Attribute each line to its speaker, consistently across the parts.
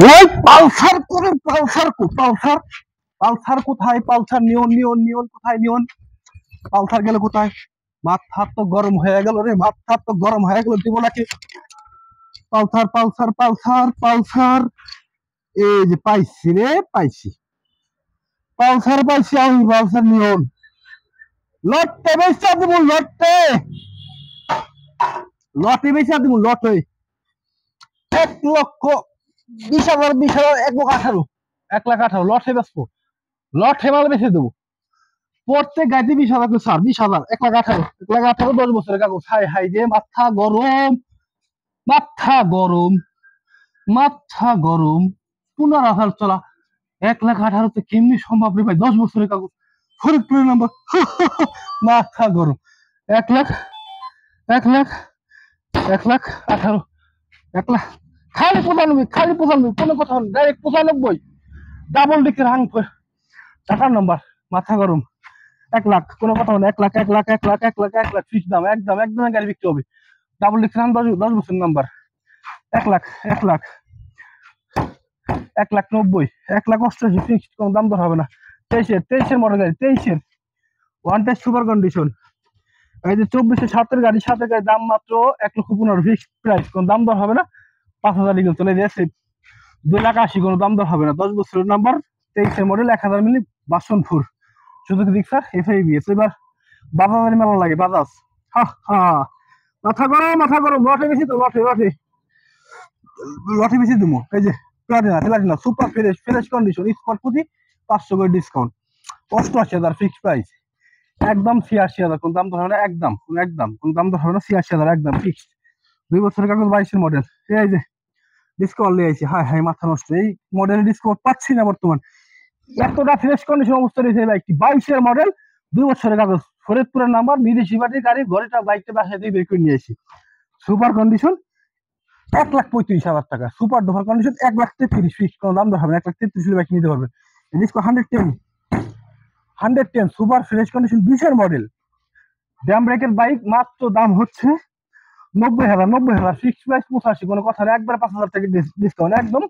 Speaker 1: ওই পালসার করে পালসার কোথায়? পালসার নিয়ন কোথায়? পালসার গেল কোথায়? মাথা তো গরম হয়ে গেল রে, মাথা তো গরম হয়ে গেল, দিব নাকি? পালসার এই যে পাইছি রে, পাইছি আমি, পালসার নিয়ন। লটে বেচা দিব, লটে বেচা দিব, লটে 1,20,000, 1,18,000, 1,18,000 লটে বেচবো, লটে মাল বেচে দেবো। প্রত্যেক গাড়িতে 20,000 করে ছাড়, 20,000, 1,18,000, 1,18,000, 10 বছরের কাগজ। হাই হাই রে, মাথা গরম, মাথা গরম। 15,000 চলা, 1,18,000 কেমনি সম্ভব রে ভাই? 10 বছরের কাগজ, ফরিদপুরের নাম্বার। মাথা গরম। 1 লাখ, 1 লাখ, 1,18,000, 1 লাখ, খালি 95, কোনো কথা নেই, ডাইরেক্ট 95, ডাবল ডিকের হাং টাকার নাম্বার। মাথা গরম। 1 লাখ, কোনো কথা নেই, 1 লাখ, 1 লাখ, 1 লাখ, 1 লাখ, 1 লাখ ফিক্স দাম, একদম গাড়ি বিক্রি হবে। ডাবল ডিকের হাং, 10 বছর নাম্বার। 1 লাখ, 1 লাখ, 1,90,000, 1,88,000 ফিক্সড, কোনো দাম দর হবে না। 23-এর মডেল গাড়ি, 23-এর ওয়ান টেস্ট সুপার কন্ডিশন। এই যে 24-এর সাতের গাড়ি দাম মাত্র 1,15,000 ফিক্সড প্রাইস, কোনো দাম দর হবে না। 5,000 ইগল চলে যাচ্ছে, 2,80,000, কোনো দাম দর হবে না। 10 বছরের নাম্বার, 23-এর মডেল, 1,000 মিলি, বাসনপুর, শুধু রিক্সার FABS। এবার বাজারের মেলা লাগে, বাজাজ। মাথা গরম, লটে বেশি তো, লটে বেশি দেবো। এই যে Platina super fresh condition, spot প্রতি 500 করে ডিসকাউন্ট, 88,000 ফিক্সড প্রাইস, একদম 86,000, কোন দাম দর হবে না, একদম কোন দাম দর হবে না, 86,000 একদম ফিক্সড। 2 বছরের কাগজ, 22-এর মডেল। এই যে ডিসকাউন্ট নিয়ে আইছি, হাই মাথা নষ্ট, এই মডেলের ডিসকাউন্ট পাচ্ছি না বর্তমান। এতটা ফ্রেশ কন্ডিশন অবস্থা রয়েছে এই বাইকটি, 22-এর মডেল, 2 বছরের কাগজ, ফরিদপুরের নাম্বার, বিদেশি পার্টির গাড়ি, ঘরেটা বাইকটা বাসা থেকে বের করে নিয়ে আসি। সুপার কন্ডিশন, 1,35,000 টাকা। সুপার ডুপার কন্ডিশন, 1,33,000 ফিক্স, কোনো দাম দর হবে না। 1,33,000 বাইক নিতে পারবে। ডিসকো 110 সুপার ফ্রেশ কন্ডিশন, 20-এর মডেল, ড্যাম ব্রেকের বাইক, মাত্র দাম হচ্ছে 90,000 ফিক্স প্রাইস, 85, কোনো কথা নেই, একবার 5,000 টাকা ডিসকাউন্ট, একদম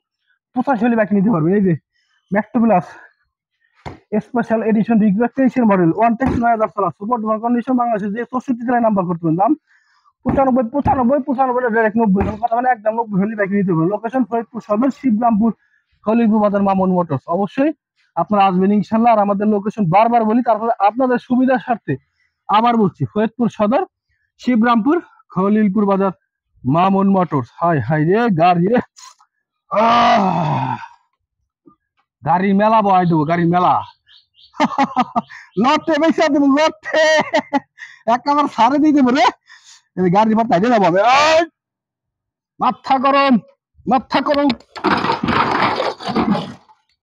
Speaker 1: 85 হলে বাইক নিতে পারবে। এই যে ম্যাক্টো প্লাস স্পেশাল এডিশন রিগব্যাক, 23-এর মডেল, ওয়ান টেস্ট 9,000 চলা, সুপার ডুপার কন্ডিশন, বাংলাদেশে যে 64 জেলায় নাম্বার করতে পারেন। দাম 95, ডাইরেক্ট 90, কথা মানে একদম 90 হলে বাইক নিতে পারবেন। লোকেশন ফরিদপুর সদর, শিবরামপুর, খলিলপুর বাজার, মামুন মোটরস। অবশ্যই আপনারা আসবেন ইনশাল্লাহ। আর আমাদের লোকেশন বারবার বলি, তারপরে আপনাদের সুবিধার স্বার্থে আবার বলছি, ফরিদপুর সদর, শিবরামপুর, খলিলপুর বাজার, মামুন মোটরস। হাই রে গাড়ি রে, গাড়ি মেলা বয় দেবো, গাড়ি মেলা। লটে বেশি দেবো, লটে একেবারে সারে দিয়ে দেবো রে, গাড়ি ভাড়া তাই যাবো। মাথা গরম,